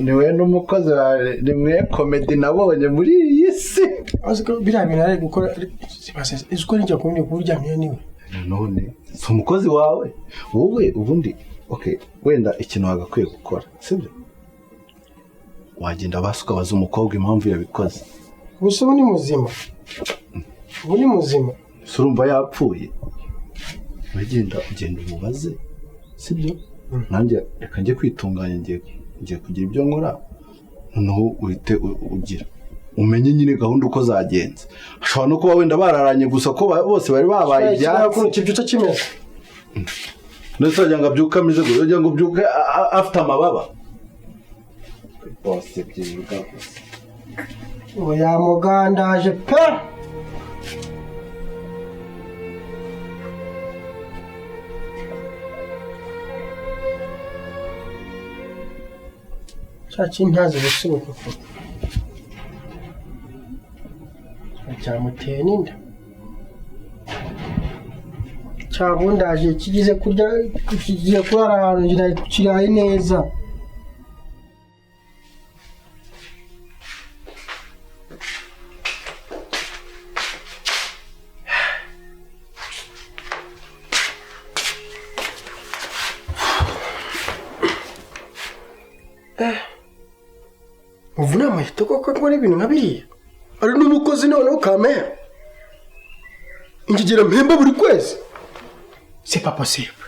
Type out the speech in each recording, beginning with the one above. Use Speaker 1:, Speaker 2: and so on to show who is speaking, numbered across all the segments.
Speaker 1: niwe n'umukozi wa rimwe comedy nabonye muri iyi si
Speaker 2: aziko birabina ari gukora iziko njya kumwe kuryamye niwe
Speaker 1: none so umukozi wawe wowe ubundi okay wenda ikintu wagakwiye gukora sibyo wagenda basuka baza umukobwa impamvu yabikoze
Speaker 2: gusa ni muzima uri muzima
Speaker 1: surumva yapfuye bagenda ugenda umubaze sibyo nanjye reka njye kwitunganya ngiye kugira ibyo nkora noneho uhite ugira umenye nyine gahunda uko zagenze ashobora no kuba wenda bararanye gusa ko bose bari babaye ibyatsi
Speaker 2: kibyuca kimeze
Speaker 1: ndetse ngo abyuka ameze gutya ngo byuke afite amababa bose byiruka gusa
Speaker 2: oya mugandaje pe chachi ntazi gusubuka ko cyamuteye ninda cyabundaje kigize kurya kigiye kurara ahantu ngira kiraye neza uvuna amahito koko akora ibintu nkabiriya ari n'umukozi noneho kamera ingigira mpemba buri kwezi c'est pas possible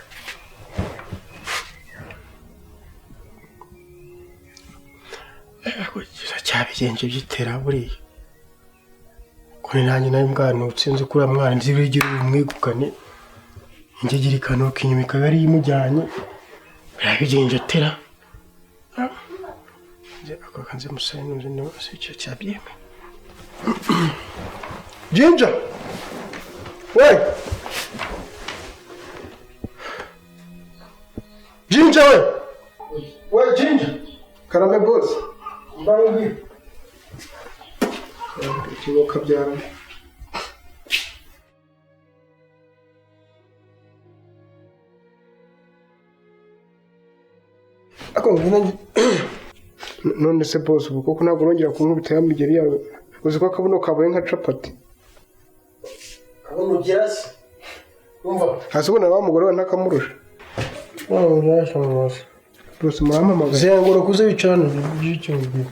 Speaker 2: kugira cyabigenje byitera buriya kuri nanjye nayo mbwanutse nzi kuri mwana nzibigira umwegukane ingigira ikanuka inyuma ikaba ari imujyanye birabigenje tera ako kanze musane n'uzi no icyo cyabyeme Ginger wey Ginger wey Ginger karame boss mbangi kigo kabyara ako ngina none se boss uko ntabwo urongera kunkubita ya migeri yawe uzi ko akabuno kabaye nka capati kabuno gerasi umva hasubona wa mugore wa ntakamurusha urasha bose bose muramamaga zengura kuze bicana by'icyo ngiro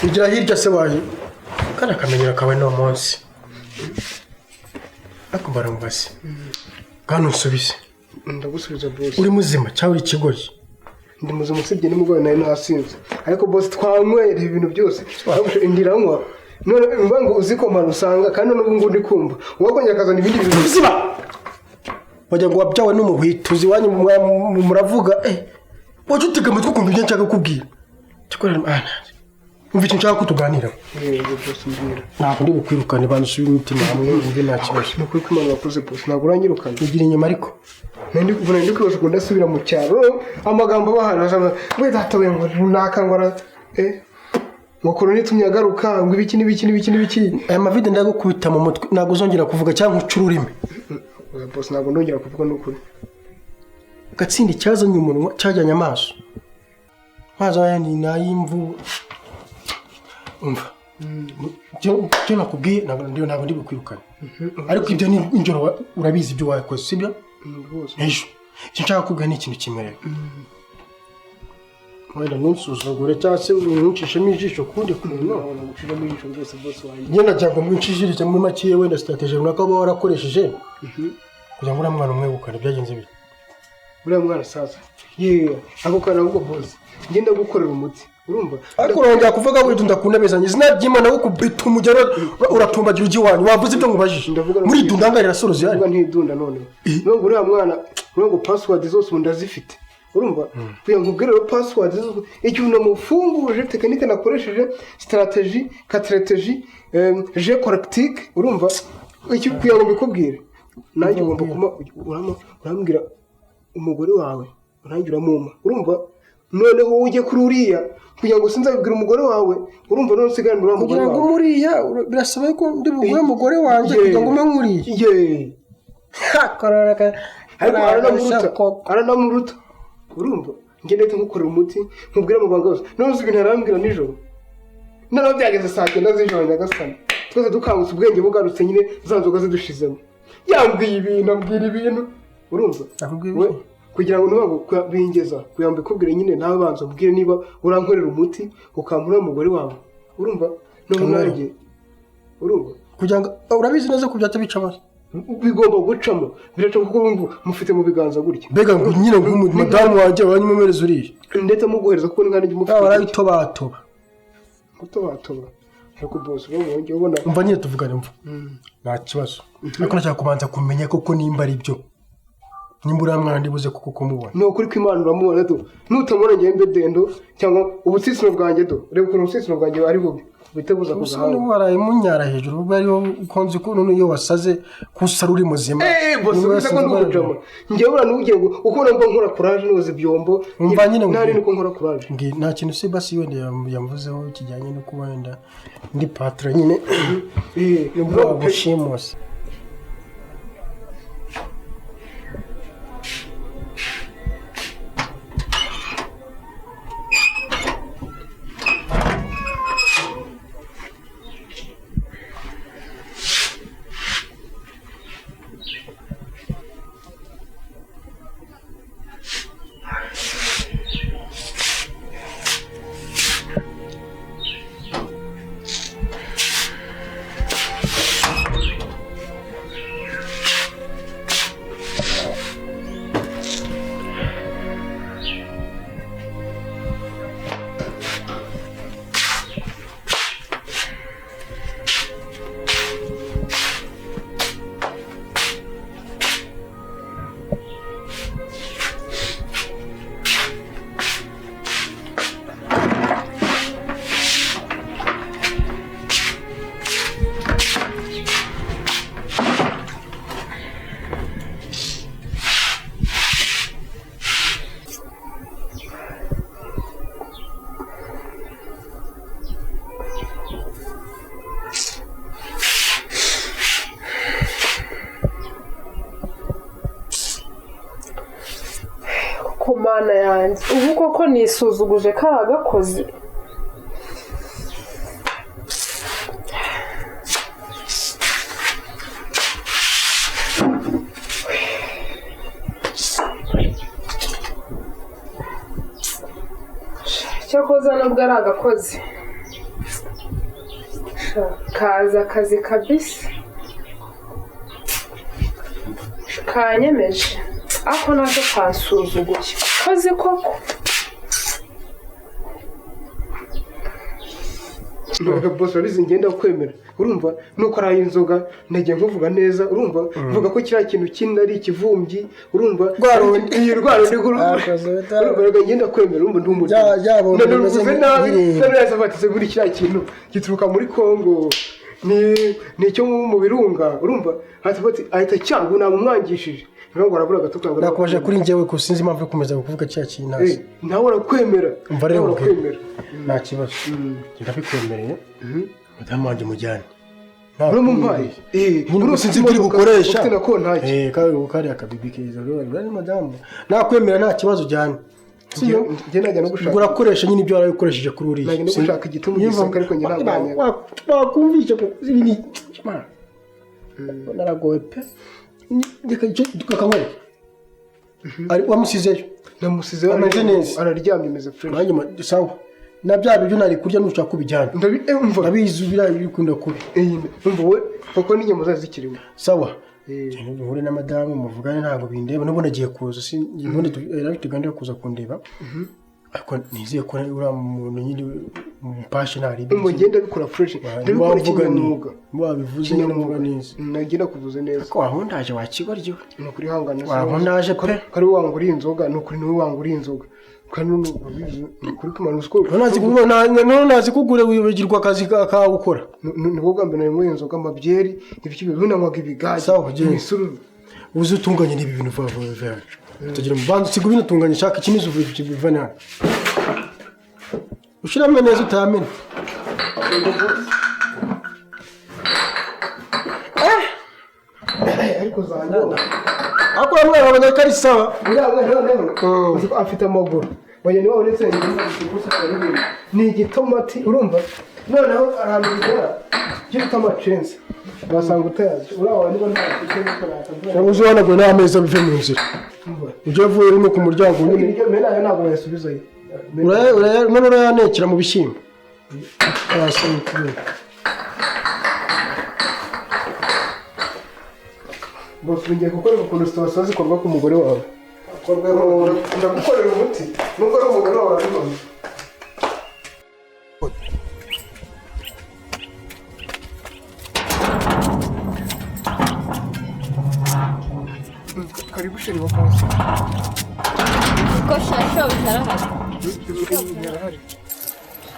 Speaker 2: ugira hirya se waje kana kamenyera kawe no munsi akubara mubasi kandi usubize ndagusubiza boss uri muzima cyangwa ikigoyi ndi muzima usibye nimugore nayo nasinze ariko boss twanywera ibintu byose indiranywa none mbango uzikomara usanga kandi n'ubu ngundi kumva wakongera akazana ibindi bintu bizima bajya ngo wabyawe n'umuhituzi wanyu muravuga waje utega amatwi kumva ibyo nshaka kubwira tukorera umva icyo nshaka kutuganira ntabwo ndi bukwirukane banusubira imitima hamwe umve nta kibazo ni ukuri kw'Imana wakoze boss ntabwo uranyirukana ugira inyuma ariko ndi kwibaza ko ndasubira mu cyaro amagambo bahana we datawe ngo runaka ngo ngo koroni tumyagaruka ngo ibiki aya mavide ndagukubita mu mutwe ntabwo uzongera kuvuga cyangwa ucururime boss ntabwo ndongera kuvuga n'ukuri gatsindi cyazanye umunwa cyajyanye amaso mazo aya ni nayimvu umva cyo nakubwiye ntabwo ndi bukwirukana ariko ibyo ni injoro urabizi ibyo wakoze sibyo ejo icyo nshaka kuvuga ni ikintu kimereye wenda ntusuzugure cyangwa se unshishemo ijisho kundi kuntu ushiramo ijisho byose bose wanjye ngenda cyangwa mwinshishirije muri make wenda strategy runaka uba warakoresheje kugira ngo uramwana umwegukane byagenze bite uriya mwana sasa ako kana ahubwo boss ngenda gukorera umuti urumva ariko urongera kuvuga buri dunda kunabezanye izina ry'Imana wo kubita umugero uratumbagira ugi wanyu wavuze ibyo ngubajije muri dundangarira sorozi yari ntidunda none nubwo uriya mwana ngo password zose ndazifite urumva kuya ngubwire password icyo unamufunguje technique nakoresheje strategy je correctique urumva icyo kuya ngo bikubwire nanjye ngomba kuma urambwira umugore wawe urangira muma urumva noneho ujye kuri uriya kugira ngo sinzabibwira umugore wawe urumva none usigarane uriya mugore wawe
Speaker 3: kugira ngo muriya birasaba ko ndi bugure umugore wanjye kugira ngo nkuriye
Speaker 2: aranamuruta urumva ngende nkukorera umuti nkubwire amabanga yose none uzi ibintu arambwira nijoro noneho byageze saa 9 z'ijoro nyagasani twese dukangutse ubwenge bugarutse nyine za nzoga zidushizemo yambwiye ibintu ambwira ibintu urumva kugira ngo ntubago bingeza kugira ngo mbikubwire nyine nawe banza ubwire niba urankorera umuti ukampura umugore wawe urumva no nanjye urumva
Speaker 3: kugira ngo urabizi neza ko byata bica base
Speaker 2: bigomba gucamo biraca kuko mufite mu biganza gutya
Speaker 3: mbega ngo nyine nk'umudamu wanjye wanyimumereza uriye
Speaker 2: ndetse muguhereza kuko n'ingana y'umufite
Speaker 3: barayitobatoba
Speaker 2: gutobatoba ariko boss wongeye ubona
Speaker 3: umva nyine tuvugane mva nta kibazo ariko nashaka kubanza kumenya koko nimba ari byo nimba uriya mwana ndibuze kuko kumubona
Speaker 2: ni ukuri ko Imana uramubona do nutamubona ngiye mbe dendo cyangwa ubutsitsino bwanjye do reba ukuntu ubutsitsino bwanjye ari bubi biteguza kuzahawe
Speaker 3: ubu waraye munyara hejuru ubwo ariho ukonze ko none iyo wasaze kusara uri muzima
Speaker 2: boss bisa ko ndujama ngiye bura nugiye ukubona mba nkora courage noze byombo
Speaker 3: umva nyine
Speaker 2: nari niko nkora courage
Speaker 3: ngi nta kintu se basi wende yamvuzeho kijyanye no kuba wenda ndi patra nyine nubwo gushimose
Speaker 4: Mana yanjye ubu koko nisuzuguje karagakoze cyakoze nubwo ari agakozi kaza akazi kabisa kanyemeje ako nako kansuzuguye koze koko
Speaker 2: nubwo boss warize ngenda kwemera urumva nuko araye inzoga nagiye nkuvuga neza urumva vuga ko kira kintu kindi ari ikivumbyi urumva rwarundi urumva ngenda kwemera urumva ndi umuti nanuvuze nabi nari yazabatse buri kira kintu gituruka muri Kongo ni cyo mu birunga urumva ahita cyangu namumwangishije ngo arabura gatuka
Speaker 3: nakoje kuri njyewe ko sinzi impamvu yo kumeza kuvuga cya kintu nasi
Speaker 2: nawe urakwemera
Speaker 3: umva rero urakwemera nta kibazo ndabikwemereye madamu wanjye mujyane
Speaker 2: uri mu mpaye
Speaker 3: nyine sinzi ibyo gukoresha kari akabibi keza rero madamu nakwemera nta kibazo jyane
Speaker 2: njye najya no gushaka
Speaker 3: urakoresha nyine ibyo warabikoresheje kuri uriya
Speaker 2: najya no gushaka igituma gisaka ariko njye ntabanye
Speaker 3: wakumvishe ko ibini naragowe pe ndeka icyo tukakamwe ari wamusizeyo
Speaker 2: namusizeyo
Speaker 3: ameze neza
Speaker 2: araryamye meze fresh
Speaker 3: hanyuma sawa na bya bintu nari kurya nushaka kubijyana ndabizi bikunda kubi
Speaker 2: umva we koko n'inyama zazikirimo
Speaker 3: sawa uhure na madamu muvugane ntabwo bindeba nubwo nagiye kuza none tugenda kuza kundeba ariko nizeye ko uri umuntu nyine mpashe ntari
Speaker 2: ngo ngenda bikora fresh ndabikora kinyamwuga
Speaker 3: wabivuze neza neza
Speaker 2: nagenda kuvuze neza
Speaker 3: ko aho ndaje wakigoryo
Speaker 2: no kuri hangana
Speaker 3: aho ndaje pe
Speaker 2: kari wangura inzoga no kuri niwe wangura inzoga kandi kuri kumana usko
Speaker 3: nazi kugure wibagirwa akazi kawe ukora
Speaker 2: nibwo bwambe nari muri inzoga amabyeri ibyo bintu nanywaga ibigaji
Speaker 3: sawa
Speaker 2: imisuru
Speaker 3: uzi utunganye n'ibi bintu vuba vuba tugira umubanza usiga ubinatunganya shaka ikimizi uvuye kibivana hano ushiramo neza utamena
Speaker 2: ariko zandana
Speaker 3: akora mwana abanya kari sawa
Speaker 2: uriya noneho afite amaguru oya niba uretse ni igitomati urumva noneho ahantu bigera gifite amacensi basanga utayazi uriya niba nta
Speaker 3: cyangwa uzi wanagwe n'ameza bive mu nzira ujye vuye urimo ku muryango nyine
Speaker 2: menayo ntabwo yasubizayo
Speaker 3: none urayanekera mu bishyimbo arasaba kubera
Speaker 2: bose ngiye gukorera ukuntu sitasiyo zikorwa ku mugore wawe ndagukorera umuti nubwo ari umugore wawe arabibona karibu sheri bakonse
Speaker 5: ko shasho
Speaker 2: birahari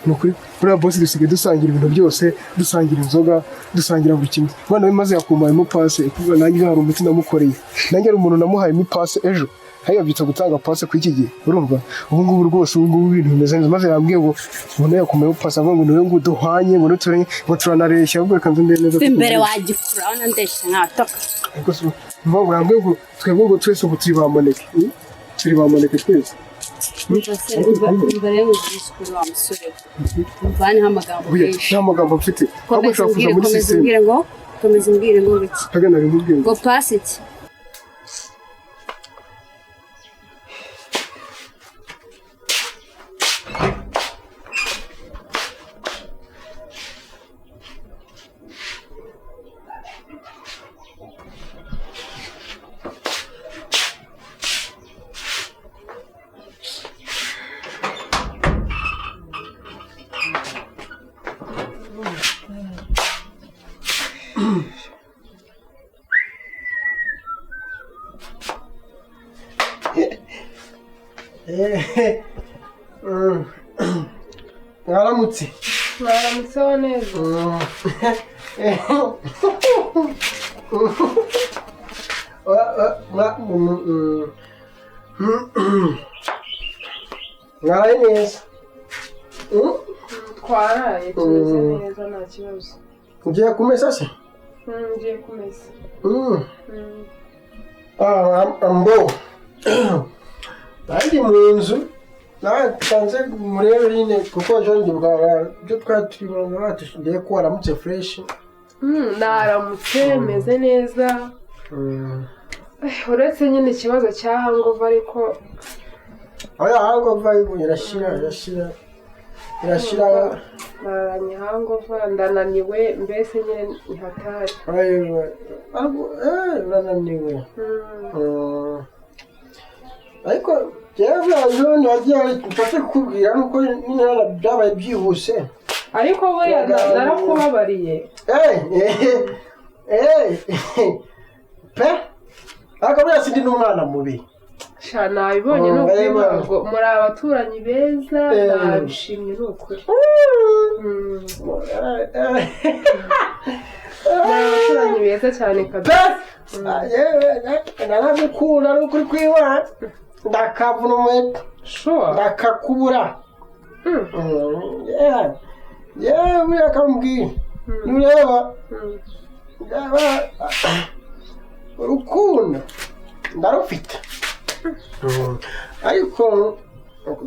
Speaker 2: ni ukuri buriya bosi dusigaye dusangira ibintu byose dusangira inzoga dusangira buri kimwe abana be maze yakumayemo pase kuko nanjye hari umuti namukoreye nanjye ari umuntu namuhayemo ipase ejo hariya byitwa gutanga pase kuri iki gihe urumva ubu ngubu rwose ubu ngubu ibintu bimeze neza maze yambwiye ngo umuntu yakumayemo pase avuga ngo niwe ngo duhanye ngo nuturanye ngo turanareshya ahubwo reka nze ndebe neza
Speaker 5: imbere wagikura urabona ndeshya nkatoka
Speaker 2: ariko si mvuga yambwiye ngo twebwe ngo twese ubu turi bamoneke turi bamoneke twese
Speaker 5: imbere y'umukuru wa musore mvane amagambo menshi
Speaker 2: nta magambo mfite ahubwo ushobora kuza muri sisiteme
Speaker 5: komeza umbwire ngo biki
Speaker 2: kagana rimubwire
Speaker 5: ngo pasi iki
Speaker 3: mwaramutse
Speaker 4: mwaramutseho neza
Speaker 3: mwaraye neza
Speaker 4: twaraye tumeze neza nta kibazo
Speaker 3: ugiye kumesa se
Speaker 4: ngiye kumesa
Speaker 3: mbo bari mu nzu natanze murebe nyine kuko ejo ndibuka ibyo twari turimo batushingiye ko waramutse fureshi
Speaker 4: naramutse meze neza uretse nyine ikibazo cya hangova ariko
Speaker 3: oya hangova irashira
Speaker 4: nararanye hangova ndananiwe mbese nyine ntihatari
Speaker 3: urananiwe ariko rero byaje nagiye mfashe kukubwira nuko nyine byabaye byihuse
Speaker 4: ariko buriya narakubabariye
Speaker 3: pe ariko buriya sindi n'umwana mubi
Speaker 4: sha nabibonye ni ukuri ntabwo muri abaturanyi beza nabishimye ni ukuri muri abaturanyi beza cyane kabisa
Speaker 3: naragukunda ari ukuri kwibara ndakavuna umuheto ndakakubura yewe buriya kamubwira nureba urukundo ndarufite ariko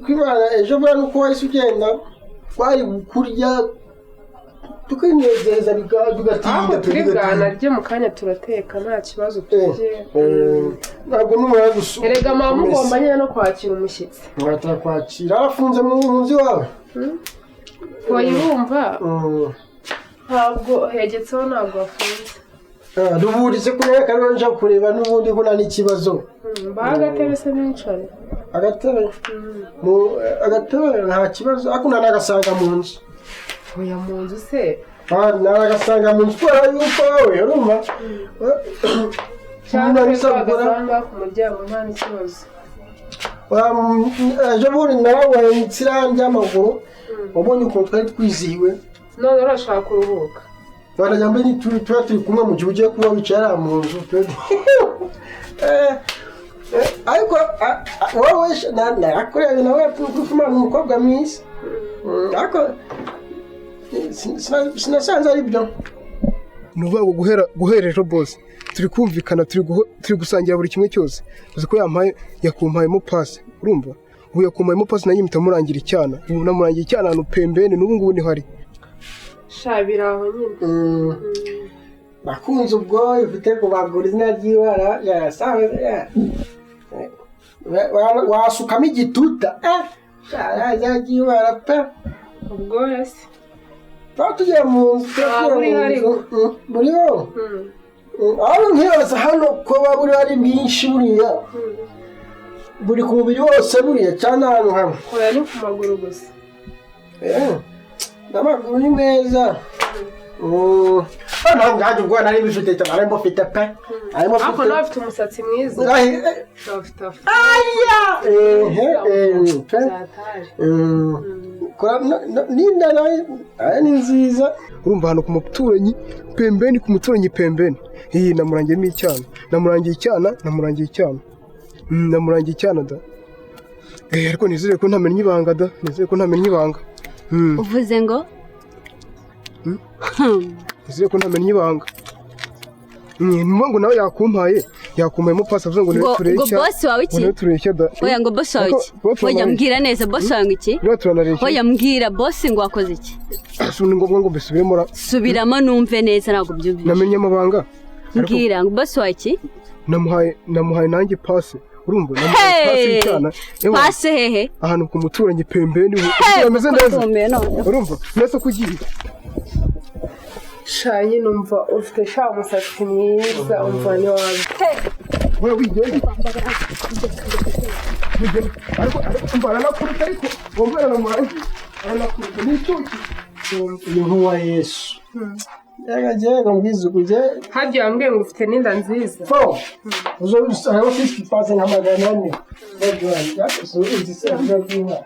Speaker 3: kwibana ejo buriya nuko wahise ugenda twari kurya tukinezeza bigatinda
Speaker 4: turi bwanarye mu kanya turateka nta kibazo turye
Speaker 3: ntabwo n'umwana gusura
Speaker 4: erega mama ugomba nyine no kwakira umushyitsi
Speaker 3: kwakira arafunze mu nzu iwawe
Speaker 4: wayibumva ntabwo hegetseho ntabwo hafunze
Speaker 3: duhuritse kureba kariho nja kureba n'ubundi ko nta n'ikibazo
Speaker 4: mbaha agatebe se n'icare
Speaker 3: agatebe nta kibazo ariko nanagasanga mu nzu
Speaker 4: oya mu nzu se
Speaker 3: nanagasanga mu nzu kubera yuko wowe urumva
Speaker 4: cyangwa agasanga ku muryango nta n'ikibazo
Speaker 3: ejo bundi nawe nsira ry'amaguru wabonye ukuntu twari twizihiwe
Speaker 4: none urashaka kuruhuka
Speaker 3: tuba turi kumwe mu gihe ugiye kuba wicaye hariya mu nzu ariko wowe nakureba nawe tugufuma umukobwa mwiza ariko sinasanze ari byo ni ukuvuga ngo guhera ejo bose turi kumvikana turi gusangira buri kimwe cyose uzi ko yakumpayemo pasi urumva ubu yakumpayemo pasi nayo impita murangira icyana ubu namurangira icyana ahantu pembeni n'ubu ngubu niho ari
Speaker 4: shabira aho nyine
Speaker 3: bakunze ubwo ufite kubagura izina ry'ibara wasukamo igituta ry'ibara pe
Speaker 4: ubwo yasi
Speaker 3: tuba tugiye mu nzu buriho aho nkibaza hano kuba buri ari bwinshi buriya buri ku mubiri wose buriya cyane ahantu hamwe
Speaker 4: oya ni ku maguru gusa
Speaker 3: n'amaguru ni meza ntabwo ntabwo ubwo nari bifite arimo mfite pe
Speaker 4: ariko nawe afite umusatsi mwiza
Speaker 3: n'inda nayo ni nziza urumva hano ku muturanyi pembeni iyi namurangiyemo icyana namurangiye icyana da ariko nizere ko ntamenya ibanga
Speaker 5: uvuze ngo
Speaker 3: nizere ko ntamenya ibanga ngo nawe yakumpayemo pasi avuze ngo niwe tureshya
Speaker 5: ngo bosi wawe iki oya ngo bosi wawe iki oya mbwira neza bosi wawe iki oya mbwira bosi ngo wakoze iki
Speaker 3: ni ngombwa ngo mbisubiremo
Speaker 5: subiramo numve neza ntabwo byumvise
Speaker 3: namenye amabanga
Speaker 5: mbwira ngo bosi wawe iki
Speaker 3: namuhaye nanjye pasi urumva namuhaye pasi y'icyana
Speaker 5: pasi hehe
Speaker 3: ahantu ku muturanyi pembeni ameze neza urumva neza ko ugiye
Speaker 4: shanye numva ufite sha umusatsi mwiza umva ni wawe
Speaker 3: wewe wigende ariko aranakuruta ariko wombera namurangi aranakuruta ni icyuki uyu nkuwa Yesu yega mbwiza ukujye
Speaker 4: hagiye ambwiye ngo ufite n'inda nziza
Speaker 3: uzo bisaba 50% nk'amagana ane bagwanja uzi se by'inka